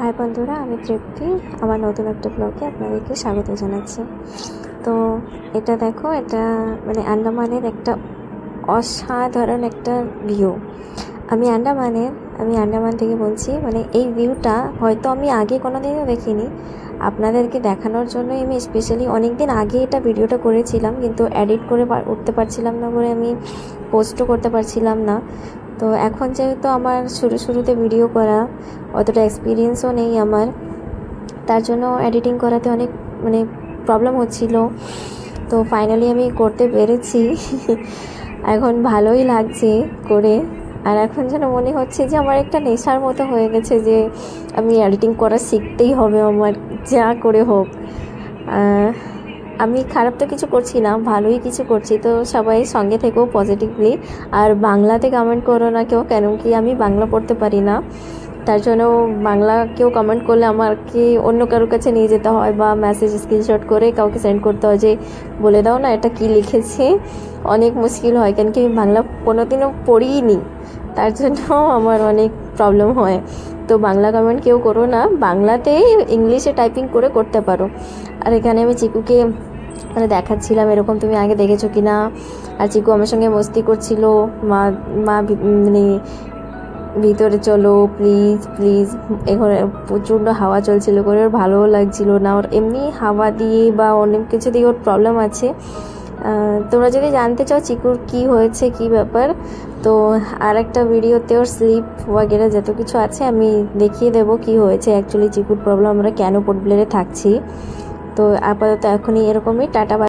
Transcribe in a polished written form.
High বন্ধুরা, আমি তৃপ্তি। আমার নতুন একটা ব্লগে আপনাদেরকে স্বাগত জানাচ্ছি। তো এটা দেখো, এটা মানে আন্দামানের একটা অসাধারণ একটা ভিউ। আমি আন্দামান থেকে বলছি। মানে এই ভিউটা হয়তো আমি আগে কোনো দিনও দেখিনি, আপনাদেরকে দেখানোর জন্যই আমি স্পেশালি অনেক দিন আগে এটা ভিডিওটা করেছিলাম, কিন্তু এডিট করে উঠতে পারছিলাম না বলে আমি পোস্টও করতে পারছিলাম না। তো এখন যেহেতু আমার শুরুতে ভিডিও করা অতটা এক্সপিরিয়েন্সও নেই আমার, তার জন্য এডিটিং করাতে অনেক মানে প্রবলেম হচ্ছিল। তো ফাইনালি আমি করতে পেরেছি। এখন ভালোই লাগছে করে। আর এখন যেন মনে হচ্ছে যে আমার একটা নেশার মতো হয়ে গেছে, যে আমি এডিটিং করা শিখতেই হবে আমার, যা করে হোক। আমি খারাপ তো কিছু করছি না, ভালোই কিছু করছি। তো সবাই সঙ্গে থেকেও পজিটিভলি, আর বাংলাতে কমেন্ট করো না কেউ, কেন কি আমি বাংলা পড়তে পারি না। তার জন্য বাংলা কেউ কমেন্ট করলে আমাকে অন্য কারোর কাছে নিয়ে যেতে হয়, বা মেসেজ স্ক্রিনশট করে কাউকে সেন্ড করতে হয় যে বলে দাও না এটা কি লিখেছে। অনেক মুশকিল হয়, কেন কি আমি বাংলা কোনোদিনও পড়িনি, তার জন্য আমার অনেক প্রবলেম হয়। তো বাংলা কমেন্ট কেউ করো না, বাংলাতেই ইংলিশে টাইপিং করে করতে পারো। আর এখানে আমি চিকুকে মানে দেখাচ্ছিলাম এরকম, তুমি আগে দেখেছো কি না। আর চিকু আমার সঙ্গে মস্তি করছিল, মা মানে ভিতরে চলো প্লিজ প্লিজ। এখানে প্রচণ্ড হাওয়া চলছিল করে, ওর ভালোও লাগছিল না। ওর এমনি হাওয়া দিয়ে বা অনেক কিছু দিয়ে ওর প্রবলেম আছে। তোমরা যদি জানতে চাও চিকুর কি হয়েছে, কি ব্যাপার, তো আর একটা ভিডিওতে ওর স্লিপ ওয়াগেরা যত কিছু আছে আমি দেখিয়ে দেবো কি হয়েছে অ্যাকচুয়ালি চিকুর প্রবলেম, আমরা কেন পোর্ট ব্লেয়ারে থাকছি। তো আপাতত এখনই এরকমই, টাটা।